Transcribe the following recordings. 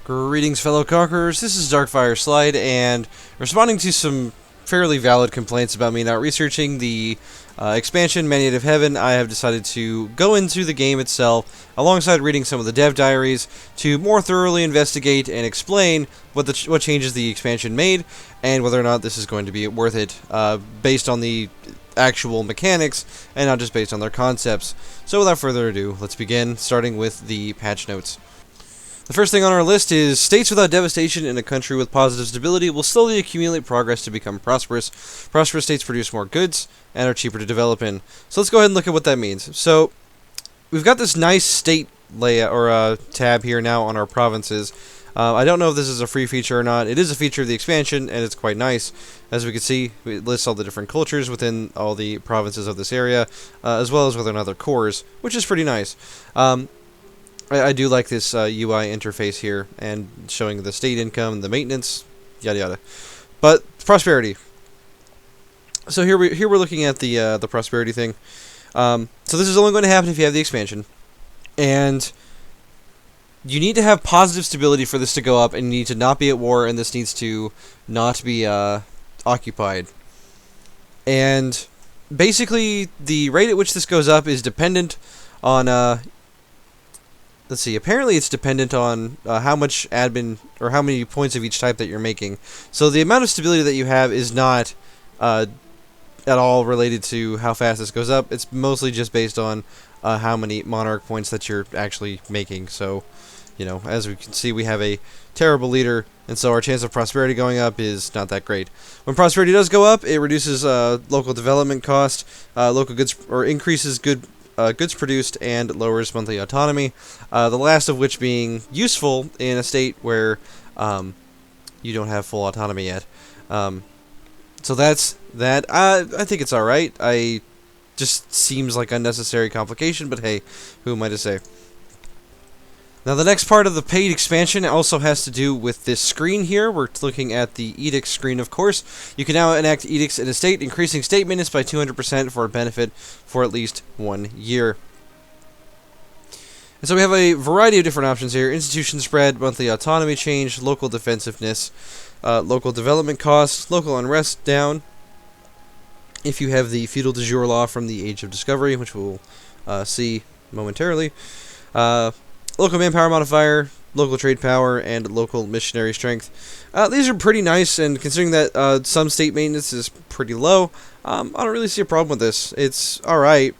Greetings, fellow conquerors. This is darkfireslide, and responding to some fairly valid complaints about me not researching the expansion Mandate of Heaven, I have decided to go into the game itself, alongside reading some of the dev diaries, to more thoroughly investigate and explain what changes the expansion made, and whether or not this is going to be worth it, based on the actual mechanics, and not just based on their concepts. So without further ado, let's begin, starting with the patch notes. The first thing on our list is, states without devastation in a country with positive stability will slowly accumulate progress to become prosperous. Prosperous states produce more goods and are cheaper to develop in. So let's go ahead and look at what that means. So we've got this nice state layout, or tab here now on our provinces. I don't know if this is a free feature or not. It is a feature of the expansion, and it's quite nice. As we can see, it lists all the different cultures within all the provinces of this area, as well as within other cores, which is pretty nice. I do like this UI interface here, and showing the state income, the maintenance, yada yada. But prosperity. So here we're looking at the prosperity thing. So this is only going to happen if you have the expansion, and you need to have positive stability for this to go up, and you need to not be at war, and this needs to not be occupied. And basically, the rate at which this goes up is dependent on let's see, apparently it's dependent on how much admin, or how many points of each type that you're making. So the amount of stability that you have is not at all related to how fast this goes up. It's mostly just based on how many monarch points that you're actually making. So, you know, as we can see, we have a terrible leader, and so our chance of prosperity going up is not that great. When prosperity does go up, it reduces local development cost, local goods, or increases goods produced, and lowers monthly autonomy, the last of which being useful in a state where you don't have full autonomy yet. So that's that. I think it's alright. Just seems like unnecessary complication, but hey, who am I to say? Now the next part of the paid expansion also has to do with this screen here. We're looking at the Edicts screen, of course. You can now enact edicts in a state, increasing state maintenance by 200% for a benefit for at least 1 year. And so we have a variety of different options here. Institution spread, monthly autonomy change, local defensiveness, local development costs, local unrest down. If you have the feudal de jure law from the Age of Discovery, which we'll see momentarily. Local manpower modifier, local trade power, and local missionary strength. These are pretty nice, and considering that some state maintenance is pretty low, I don't really see a problem with this. It's alright.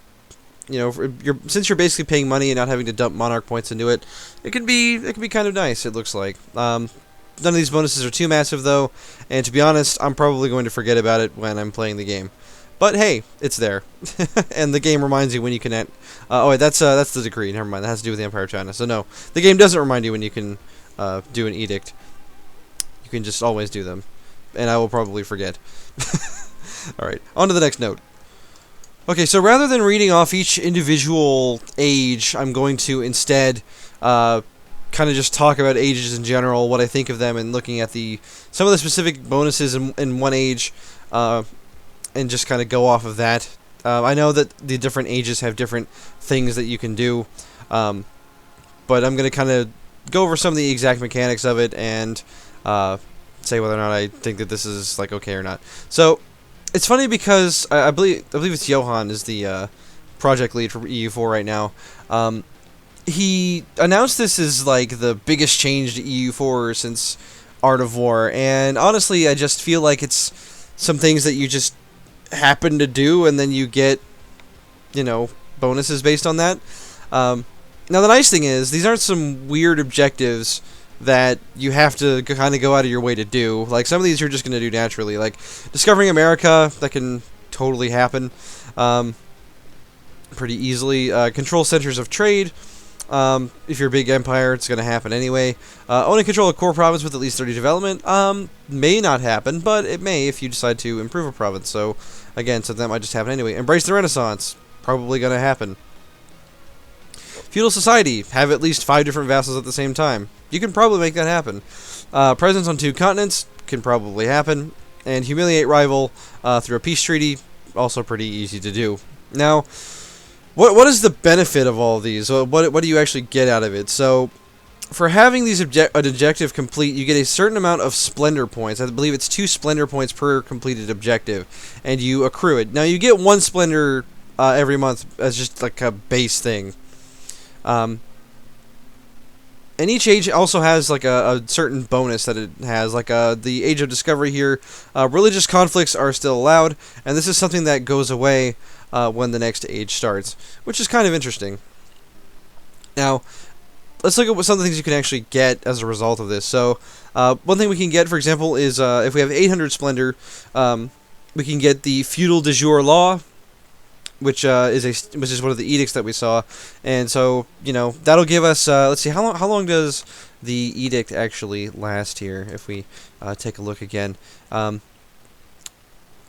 You know, since you're basically paying money and not having to dump monarch points into it, it can be kind of nice, it looks like. None of these bonuses are too massive, though, and to be honest, I'm probably going to forget about it when I'm playing the game. But hey, it's there, and the game reminds you when you can. Oh wait, that's the decree. Never mind. That has to do with the Empire of China. So no, the game doesn't remind you when you can do an edict. You can just always do them, and I will probably forget. All right, on to the next note. Okay, so rather than reading off each individual age, I'm going to instead kind of just talk about ages in general, what I think of them, and looking at some of the specific bonuses in one age. And just kind of go off of that. I know that the different ages have different things that you can do, but I'm going to kind of go over some of the exact mechanics of it and say whether or not I think that this is like okay or not. So it's funny because I believe it's Johan is the project lead for EU4 right now. He announced this as like the biggest change to EU4 since Art of War, and honestly, I just feel like it's some things that you just happen to do, and then you get, you know, bonuses based on that. Now the nice thing is, these aren't some weird objectives that you have to kind of go out of your way to do. Like, some of these you're just going to do naturally. Like, discovering America, that can totally happen pretty easily. Control centers of trade. If you're a big empire, it's going to happen anyway. Owning control of core province with at least 30 development may not happen, but it may if you decide to improve a province. So, again, so that might just happen anyway. Embrace the Renaissance. Probably going to happen. Feudal society. Have at least 5 different vassals at the same time. You can probably make that happen. Presence on 2 continents. Can probably happen. And humiliate rival through a peace treaty. Also pretty easy to do. Now, what is the benefit of all of these? What do you actually get out of it? So, for having these an objective complete, you get a certain amount of splendor points. I believe it's 2 splendor points per completed objective, and you accrue it. Now, you get 1 splendor every month as just like a base thing. And each age also has like a certain bonus that it has. Like the Age of Discovery here, religious conflicts are still allowed, and this is something that goes away when the next age starts, which is kind of interesting. Now, let's look at some of the things you can actually get as a result of this. So, one thing we can get, for example, is if we have 800 Splendor, we can get the Feudal de jure law, which is one of the edicts that we saw, and so that'll give us. Let's see, how long does the edict actually last here? If we take a look again, oh,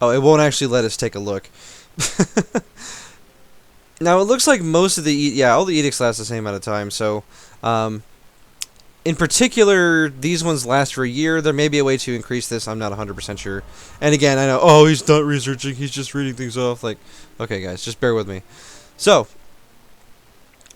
it won't actually let us take a look. Now it looks like most of the all the edicts last the same amount of time. So, in particular, these ones last for a year. There may be a way to increase this. I'm not 100% sure. And again, I know, oh, he's not researching. He's just reading things off. Like, okay, guys, just bear with me. So,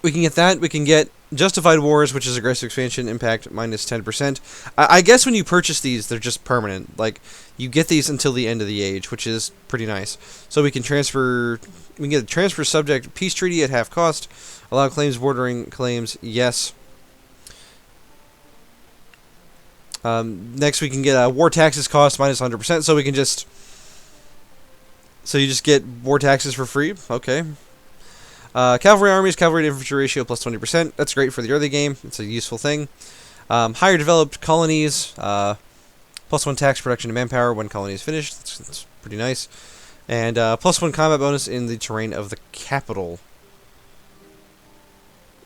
we can get that. We can get Justified Wars, which is aggressive expansion, impact minus 10%. I guess when you purchase these, they're just permanent. Like, you get these until the end of the age, which is pretty nice. So we can transfer. We can get a transfer subject peace treaty at half cost. Allow claims bordering claims. Yes. Next, we can get war taxes cost minus 100%. So we can just. So you just get war taxes for free. Okay. Cavalry armies, cavalry to infantry ratio plus 20%. That's great for the early game. It's a useful thing. Higher developed colonies, plus 1 tax production and manpower when colony is finished. That's pretty nice. And plus 1 combat bonus in the terrain of the capital.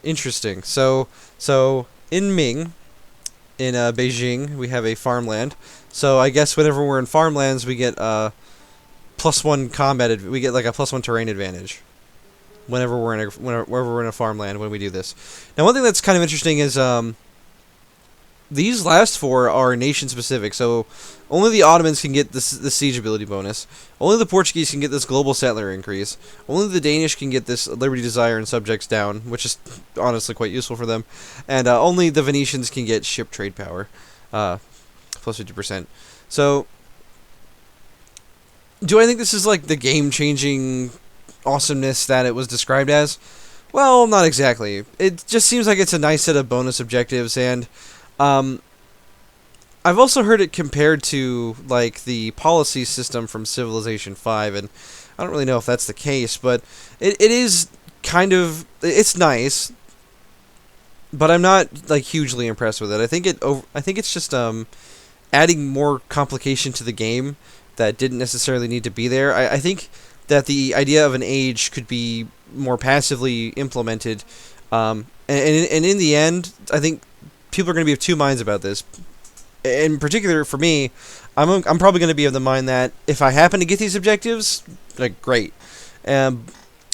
Interesting. So in Ming, in Beijing, we have a farmland. So I guess whenever we're in farmlands, we get plus 1 combat. We get like a plus 1 terrain advantage. Whenever we're in a farmland when we do this. Now, one thing that's kind of interesting is these last 4 are nation specific. So only the Ottomans can get this siege ability bonus. Only the Portuguese can get this global settler increase. Only the Danish can get this liberty, desire, and subjects down, which is honestly quite useful for them. And only the Venetians can get ship trade power, plus 50%. So, do I think this is like the game-changing awesomeness that it was described as? Well, not exactly. It just seems like it's a nice set of bonus objectives, and I've also heard it compared to like the policy system from Civilization 5, and I don't really know if that's the case, but it is kind of, it's nice, but I'm not like hugely impressed with it. I think it's just adding more complication to the game that didn't necessarily need to be there. I think that the idea of an age could be more passively implemented, and in the end, I think people are going to be of two minds about this. In particular, for me, I'm probably going to be of the mind that if I happen to get these objectives, like, great. And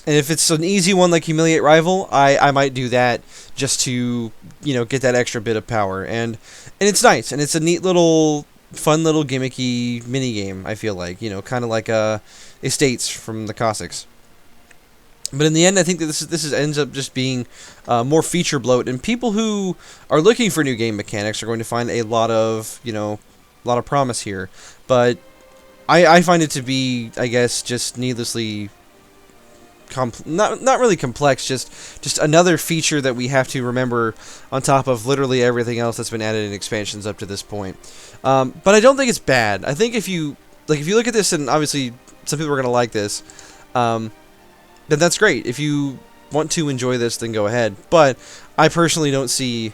if it's an easy one like Humiliate Rival, I might do that just to, get that extra bit of power. And it's nice, and it's a neat little, fun little gimmicky mini game. I feel like, kind of like Estates from the Cossacks. But in the end, I think that this ends up just being more feature bloat, and people who are looking for new game mechanics are going to find a lot of promise here. But I find it to be, I guess, just needlessly not really complex, just another feature that we have to remember on top of literally everything else that's been added in expansions up to this point. But I don't think it's bad. I think if you look at this, and obviously some people are going to like this, then that's great. If you want to enjoy this, then go ahead. But I personally don't see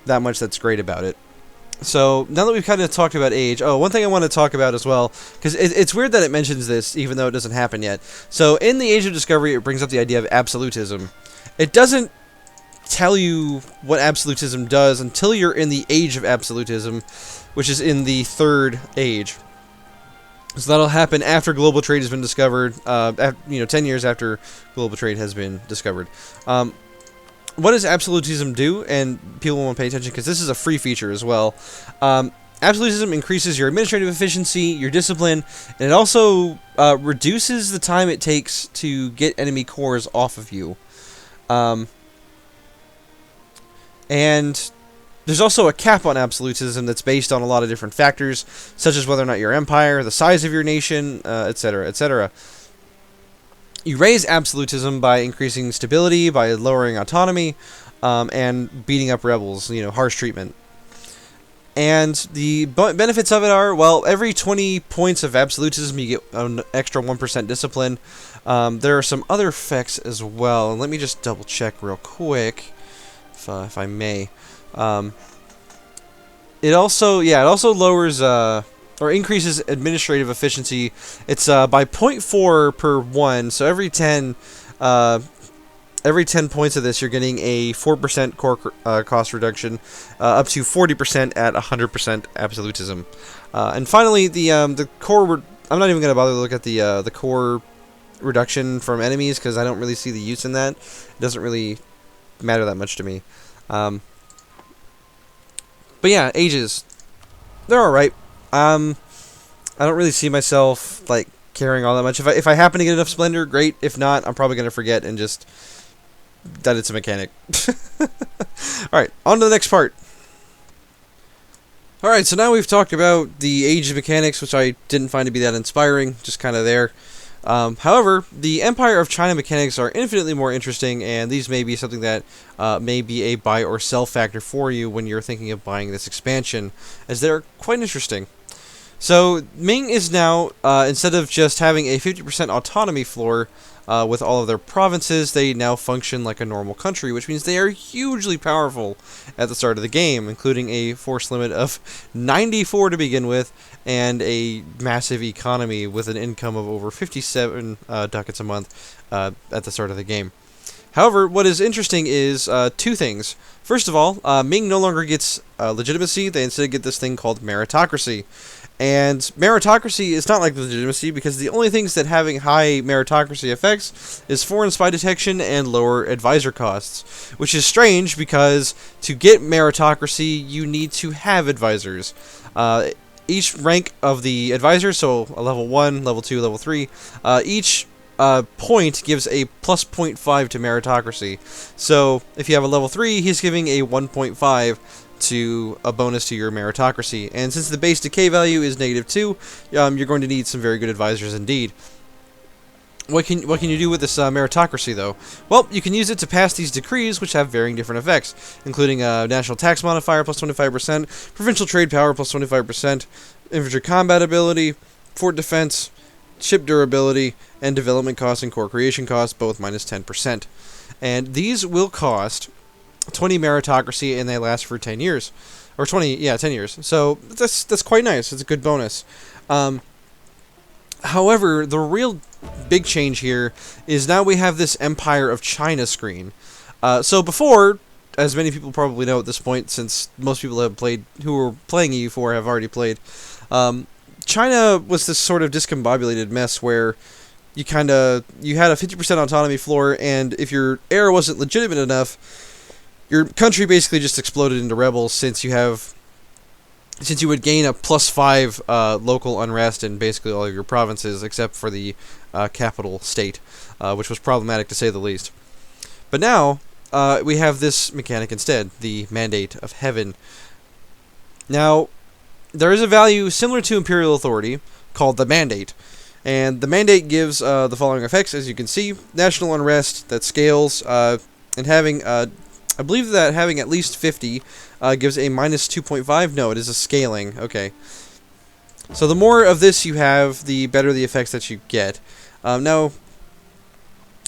that much that's great about it. So now that we've kind of talked about age, one thing I want to talk about as well, because it's weird that it mentions this, even though it doesn't happen yet. So in the Age of Discovery, it brings up the idea of absolutism. It doesn't tell you what absolutism does until you're in the Age of Absolutism, which is in the third age. So that'll happen after global trade has been discovered, 10 years after global trade has been discovered. What does absolutism do? And people won't pay attention because this is a free feature as well. Absolutism increases your administrative efficiency, your discipline, and it also reduces the time it takes to get enemy cores off of you. And There's also a cap on absolutism that's based on a lot of different factors, such as whether or not your empire, the size of your nation, etc., etc. You raise absolutism by increasing stability, by lowering autonomy, and beating up rebels, harsh treatment. And the benefits of it are, well, every 20 points of absolutism, you get an extra 1% discipline. There are some other effects as well. Let me just double check real quick, if I may. It also lowers or increases administrative efficiency. It's by 0.4 per 1, so every 10 points of this, you're getting a 4% core cost reduction, up to 40% at 100% absolutism. And finally, the core. I'm not even going to bother to look at the core reduction from enemies because I don't really see the use in that. It doesn't really matter that much to me. But yeah, ages. They're all right. I don't really see myself like caring all that much. If I happen to get enough splendor, great. If not, I'm probably going to forget and just that it's a mechanic. Alright, on to the next part. Alright, so now we've talked about the age mechanics, which I didn't find to be that inspiring, just kind of there. However, the Empire of China mechanics are infinitely more interesting, and these may be something that may be a buy or sell factor for you when you're thinking of buying this expansion, as they're quite interesting. So, Ming is now, instead of just having a 50% autonomy floor with all of their provinces, they now function like a normal country, which means they are hugely powerful at the start of the game, including a force limit of 94 to begin with, and a massive economy with an income of over 57 ducats a month at the start of the game. However, what is interesting is two things. First of all, Ming no longer gets legitimacy, they instead get this thing called meritocracy. And meritocracy is not like legitimacy because the only things that having high meritocracy affects is foreign spy detection and lower advisor costs. Which is strange because to get meritocracy, you need to have advisors. Each rank of the advisor, so a level 1, level 2, level 3, each point gives a plus 0.5 to meritocracy. So if you have a level 3, he's giving a 1.5 to a bonus to your meritocracy. And since the base decay value is -2, you're going to need some very good advisors indeed. What can you do with this meritocracy, though? Well, you can use it to pass these decrees, which have varying different effects, including national tax modifier plus 25%, provincial trade power plus 25%, infantry combat ability, fort defense, ship durability, and development costs and core creation costs, both minus 10%. And these will cost 20 meritocracy, and they last for 10 years. Or 10 years. So that's quite nice. It's a good bonus. However, the real big change here is now we have this Empire of China screen. So before, as many people probably know at this point, since most people who were playing EU4 have already played, China was this sort of discombobulated mess where you had a 50% autonomy floor, and if your heir wasn't legitimate enough, your country basically just exploded into rebels since you would gain a +5 local unrest in basically all of your provinces except for the capital state, which was problematic to say the least. But now we have this mechanic instead, the Mandate of Heaven. Now, there is a value similar to Imperial Authority called the Mandate. And the Mandate gives the following effects, as you can see. National unrest that scales, and having... I believe that having at least 50 gives a minus 2.5. No, it is a scaling. Okay. So the more of this you have, the better the effects that you get. Now,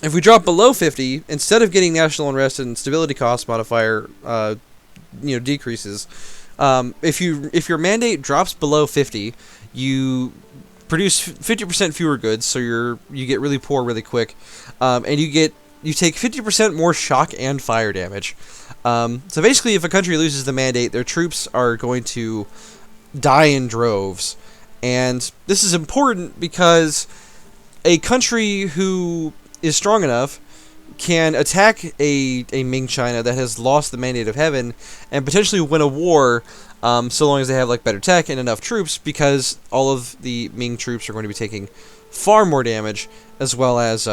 if we drop below 50, instead of getting national unrest and stability cost modifier, decreases. If your mandate drops below 50, you produce 50% fewer goods, so you get really poor really quick, and you take 50% more shock and fire damage. So basically, if a country loses the mandate, their troops are going to die in droves. And this is important because a country who is strong enough can attack a Ming China that has lost the Mandate of Heaven and potentially win a war, so long as they have better tech and enough troops, because all of the Ming troops are going to be taking far more damage, as well as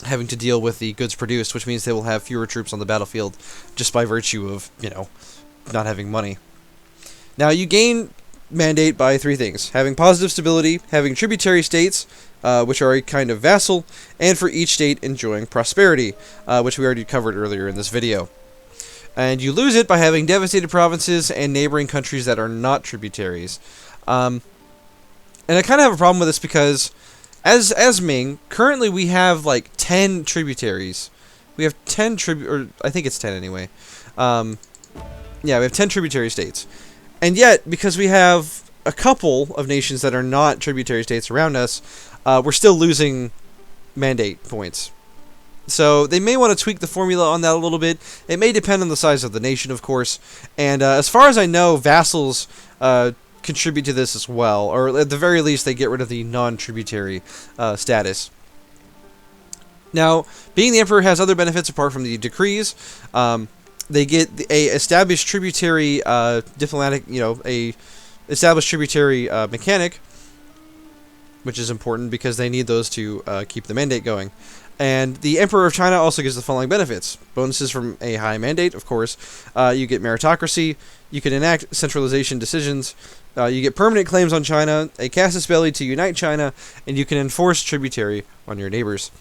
having to deal with the goods produced, which means they will have fewer troops on the battlefield just by virtue of, not having money. Now, you gain mandate by three things: having positive stability, having tributary states, which are a kind of vassal, and for each state enjoying prosperity, which we already covered earlier in this video. And you lose it by having devastated provinces and neighboring countries that are not tributaries. And I kind of have a problem with this because, as Ming, currently we have like 10 tributaries. We have 10 or I think it's 10 anyway. Yeah, we have 10 tributary states. And yet, because we have a couple of nations that are not tributary states around us, we're still losing mandate points. So they may want to tweak the formula on that a little bit. It may depend on the size of the nation, of course. And as far as I know, vassals contribute to this as well. Or at the very least, they get rid of the non-tributary status. Now, being the emperor has other benefits apart from the decrees. They get a established tributary diplomatic, a established tributary mechanic, which is important because they need those to keep the mandate going. And the Emperor of China also gives the following benefits: bonuses from a high mandate, of course. You get meritocracy. You can enact centralization decisions. You get permanent claims on China, a casus belli to unite China, and you can enforce tributary on your neighbors.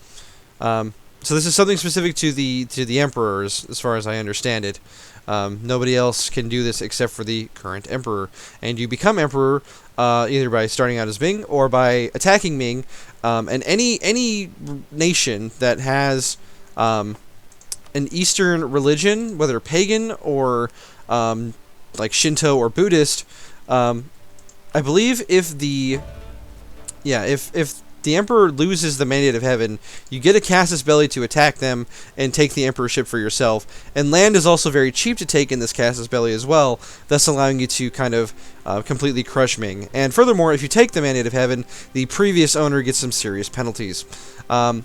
So this is something specific to the emperors, as far as I understand it. Nobody else can do this except for the current emperor, and you become emperor either by starting out as Ming or by attacking Ming. And any nation that has an Eastern religion, whether pagan or like Shinto or Buddhist, I believe if the emperor loses the mandate of heaven, you get a casus belli to attack them and take the emperorship for yourself. And land is also very cheap to take in this casus belli as well, thus allowing you to kind of completely crush Ming. And furthermore, if you take the mandate of heaven, the previous owner gets some serious penalties. Now,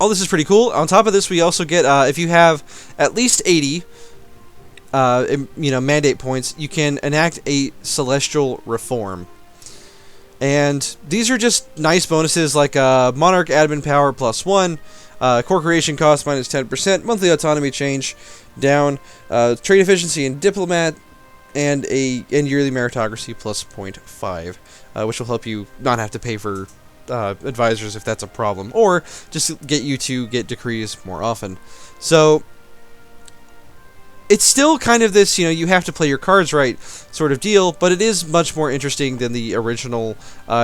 all this is pretty cool. On top of this, we also get, if you have at least 80 mandate points, you can enact a celestial reform. And these are just nice bonuses like monarch admin power +1, core creation cost -10%, monthly autonomy change down, trade efficiency and diplomat, and yearly meritocracy +0.5, which will help you not have to pay for advisors if that's a problem, or just get you to get decrees more often. So it's still kind of this, you have to play your cards right sort of deal, but it is much more interesting than the original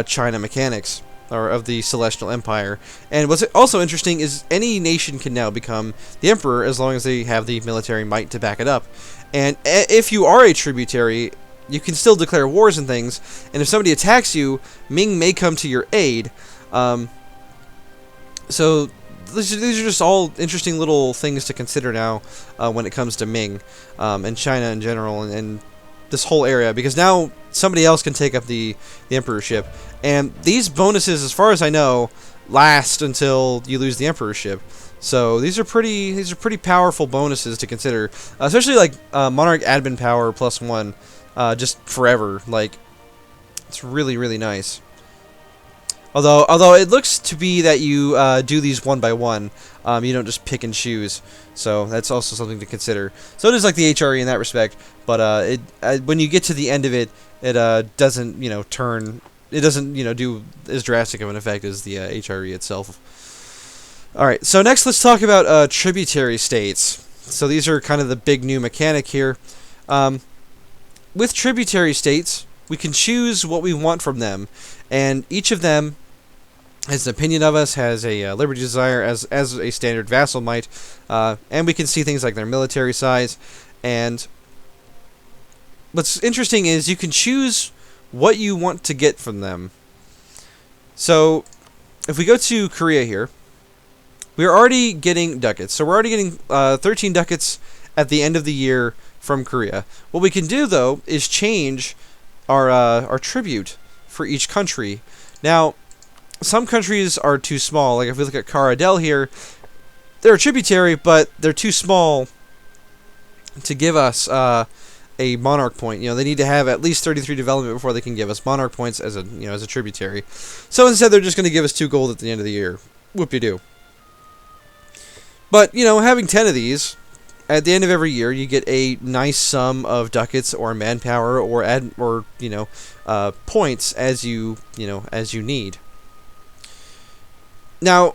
China mechanics, or of the Celestial Empire. And what's also interesting is any nation can now become the emperor as long as they have the military might to back it up. And if you are a tributary, you can still declare wars and things, and if somebody attacks you, Ming may come to your aid. So these are just all interesting little things to consider now when it comes to Ming and China in general, and this whole area, because now somebody else can take up the emperorship, and these bonuses, as far as I know, last until you lose the emperorship. So these are pretty powerful bonuses to consider, especially like monarch admin power +1, just forever. Like, it's really, really nice. Although it looks to be that you do these one by one, you don't just pick and choose. So that's also something to consider. So it is like the HRE in that respect, but when you get to the end of it, it doesn't turn. It doesn't do as drastic of an effect as the HRE itself. All right. So next, let's talk about tributary states. So these are kind of the big new mechanic here. With tributary states, we can choose what we want from them, and each of them has an opinion of us, has a liberty desire as a standard vassal might, and we can see things like their military size. And what's interesting is you can choose what you want to get from them. So if we go to Korea here, we're already getting ducats. So we're already getting 13 ducats at the end of the year from Korea. What we can do, though, is change our tribute for each country. Now, some countries are too small. Like if we look at Caradel here, they're a tributary, but they're too small to give us a monarch point. You know, they need to have at least 33 development before they can give us monarch points as a, you know, as a tributary. So instead, they're just going to give us 2 gold at the end of the year. Whoop-de-doo. But, you know, having 10 of these, at the end of every year, you get a nice sum of ducats or manpower or points as you need. Now,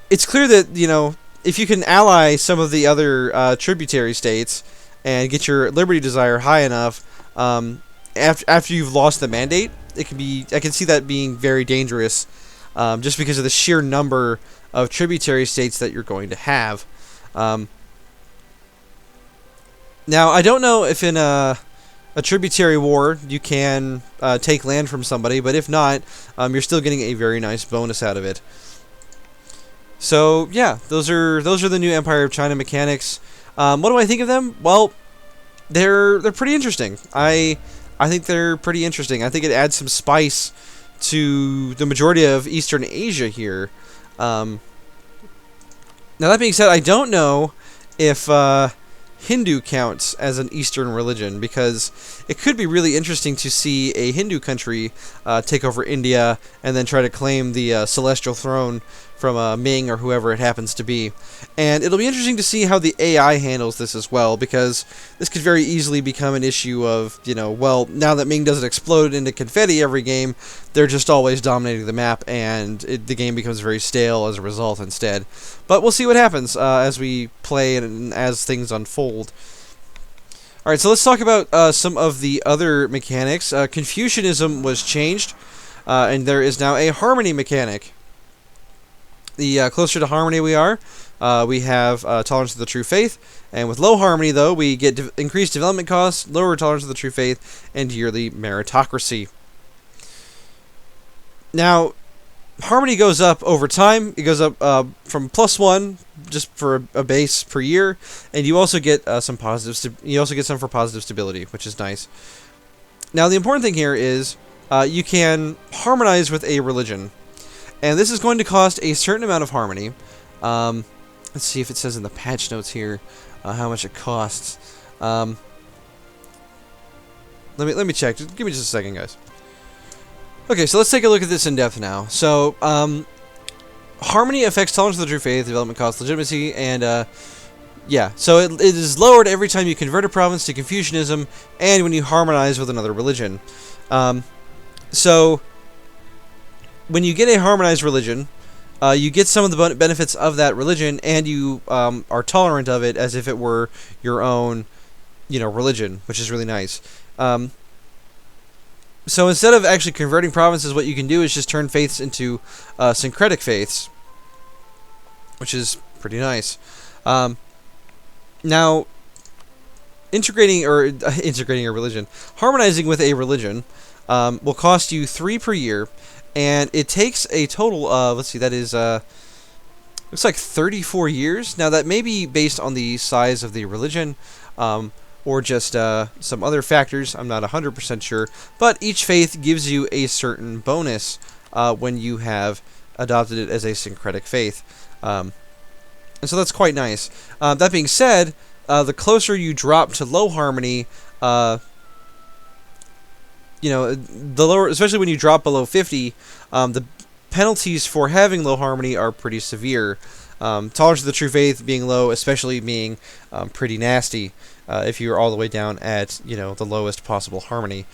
it's clear that, you know, if you can ally some of the other tributary states and get your liberty desire high enough, after you've lost the mandate, it can be. I can see that being very dangerous, just because of the sheer number of tributary states that you're going to have. Now, I don't know if in a tributary war you can take land from somebody, but if not, you're still getting a very nice bonus out of it. So yeah, those are the new Empire of China mechanics. What do I think of them? Well, they're pretty interesting. I think they're pretty interesting. I think it adds some spice to the majority of Eastern Asia here. Now that being said, I don't know if Hindu counts as an Eastern religion, because it could be really interesting to see a Hindu country take over India and then try to claim the celestial throne from Ming or whoever it happens to be. And it'll be interesting to see how the AI handles this as well, because this could very easily become an issue of, you know, well, now that Ming doesn't explode into confetti every game, they're just always dominating the map, and the game becomes very stale as a result instead. But we'll see what happens as we play and as things unfold. Alright, so let's talk about some of the other mechanics. Confucianism was changed, and there is now a harmony mechanic. The closer to harmony we are, we have tolerance to the true faith, and with low harmony, though, we get increased development costs, lower tolerance to the true faith, and yearly meritocracy. Now, harmony goes up over time. It goes up from +1 just for a base per year, and you also get some positive. You also get some for positive stability, which is nice. Now, the important thing here is you can harmonize with a religion. And this is going to cost a certain amount of harmony. Let's see if it says in the patch notes here how much it costs. Let me check. Just give me just a second, guys. Okay, so let's take a look at this in depth now. So, harmony affects tolerance to the true faith, development cost, legitimacy, and yeah. So it is lowered every time you convert a province to Confucianism, and when you harmonize with another religion. So when you get a harmonized religion, you get some of the benefits of that religion, and you are tolerant of it as if it were your own, religion, which is really nice. So instead of actually converting provinces, what you can do is just turn faiths into syncretic faiths, which is pretty nice. Now, integrating a religion, harmonizing with a religion, will cost you 3 per year. And it takes a total of, let's see, that is, looks like 34 years. Now, that may be based on the size of the religion, or just some other factors. I'm not 100% sure. But each faith gives you a certain bonus when you have adopted it as a syncretic faith. And so that's quite nice. That being said, the closer you drop to low harmony, the lower, especially when you drop below 50, the penalties for having low harmony are pretty severe. Tolerance to the true faith being low, especially being pretty nasty if you're all the way down at, the lowest possible harmony.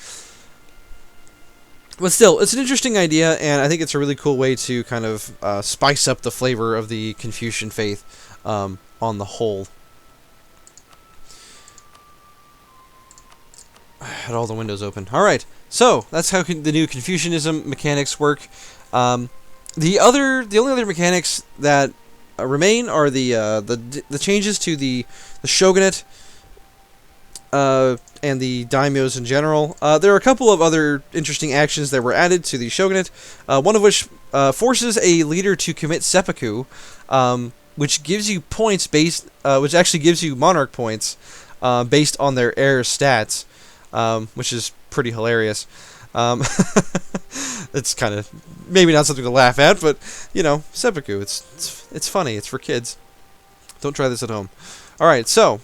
But still, it's an interesting idea, and I think it's a really cool way to kind of spice up the flavor of the Confucian faith on the whole. I had all the windows open. Alright, so that's how the new Confucianism mechanics work. The only other mechanics that remain are the changes to the shogunate and the daimyos in general. There are a couple of other interesting actions that were added to the shogunate, one of which forces a leader to commit seppuku, which gives you points which actually gives you monarch points based on their heir stats. Which is pretty hilarious. It's kind of maybe not something to laugh at, but seppuku. It's funny. It's for kids. Don't try this at home. All right, so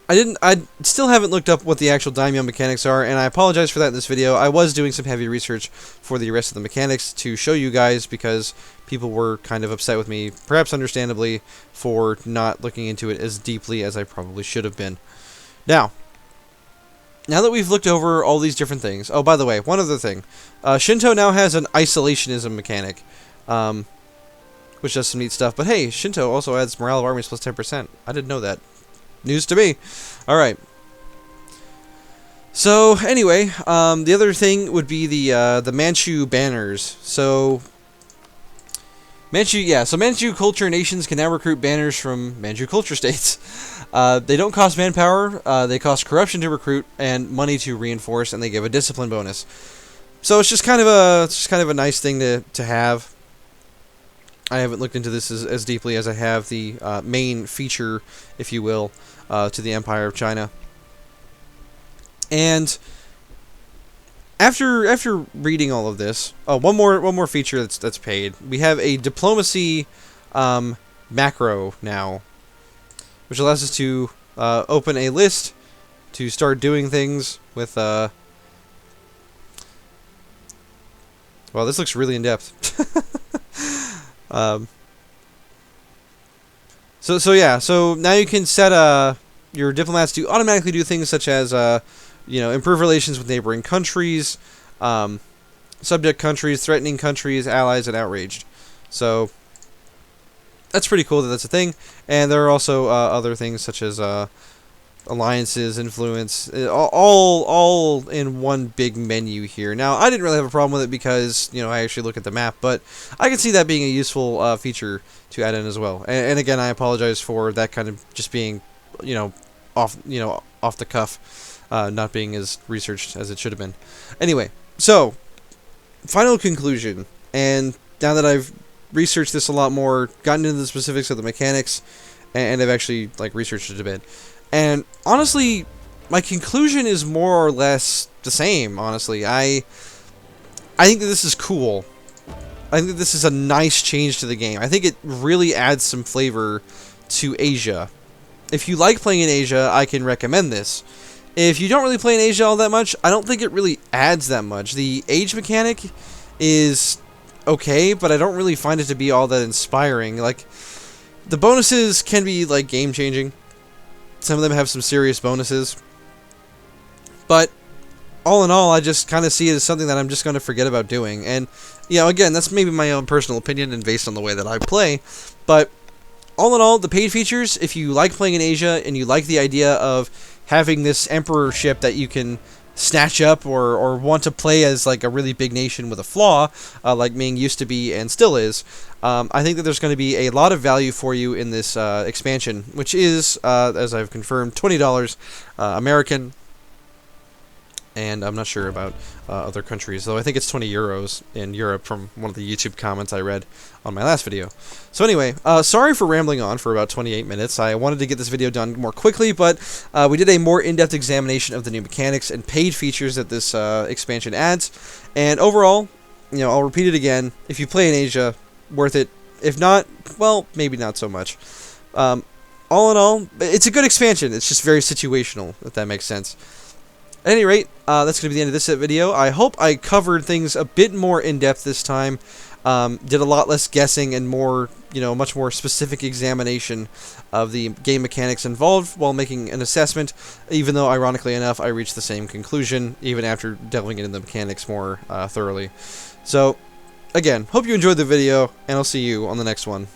I still haven't looked up what the actual daimyo mechanics are, and I apologize for that in this video. I was doing some heavy research for the rest of the mechanics to show you guys because people were kind of upset with me, perhaps understandably, for not looking into it as deeply as I probably should have been. Now that we've looked over all these different things... Oh, by the way, one other thing. Shinto now has an isolationism mechanic, which does some neat stuff. But hey, Shinto also adds morale of armies plus 10%. I didn't know that. News to me. Alright. So, anyway, the other thing would be the Manchu banners. So, Manchu culture nations can now recruit banners from Manchu culture states. They don't cost manpower, they cost corruption to recruit and money to reinforce, and they give a discipline bonus. So it's just kind of a nice thing to have. I haven't looked into this as deeply as I have the main feature, if you will, to the Empire of China. And after reading all of this, one more feature that's paid. We have a diplomacy macro now, which allows us to open a list to start doing things with. Well, this looks really in depth. So now you can set your diplomats to automatically do things such as improve relations with neighboring countries, subject countries, threatening countries, allies, and outraged. So that's pretty cool that that's a thing. And there are also other things such as alliances, influence, all in one big menu here. Now, I didn't really have a problem with it because, I actually look at the map, but I can see that being a useful feature to add in as well. And again, I apologize for that kind of just being, off the cuff, not being as researched as it should have been. Anyway, so, final conclusion, and now that I've researched this a lot more, gotten into the specifics of the mechanics, and I've actually, researched it a bit. And honestly, my conclusion is more or less the same, honestly. I think that this is cool. I think that this is a nice change to the game. I think it really adds some flavor to Asia. If you like playing in Asia, I can recommend this. If you don't really play in Asia all that much, I don't think it really adds that much. The age mechanic is okay, but I don't really find it to be all that inspiring. The bonuses can be, game-changing. Some of them have some serious bonuses. But, all in all, I just kind of see it as something that I'm just going to forget about doing. And, again, that's maybe my own personal opinion and based on the way that I play. But, all in all, the paid features, if you like playing in Asia and you like the idea of having this emperorship that you can snatch up or want to play as a really big nation with a flaw, like Ming used to be and still is, I think that there's going to be a lot of value for you in this expansion, which is, as I've confirmed, $20 American, and I'm not sure about other countries, though I think it's 20 euros in Europe from one of the YouTube comments I read on my last video. So anyway, sorry for rambling on for about 28 minutes. I wanted to get this video done more quickly, but we did a more in-depth examination of the new mechanics and paid features that this expansion adds. And overall, I'll repeat it again, if you play in Asia, worth it. If not, well, maybe not so much. All in all, it's a good expansion. It's just very situational, if that makes sense. At any rate, that's going to be the end of this video. I hope I covered things a bit more in-depth this time. Did a lot less guessing and more, much more specific examination of the game mechanics involved while making an assessment, even though, ironically enough, I reached the same conclusion, even after delving into the mechanics more thoroughly. So, again, hope you enjoyed the video, and I'll see you on the next one.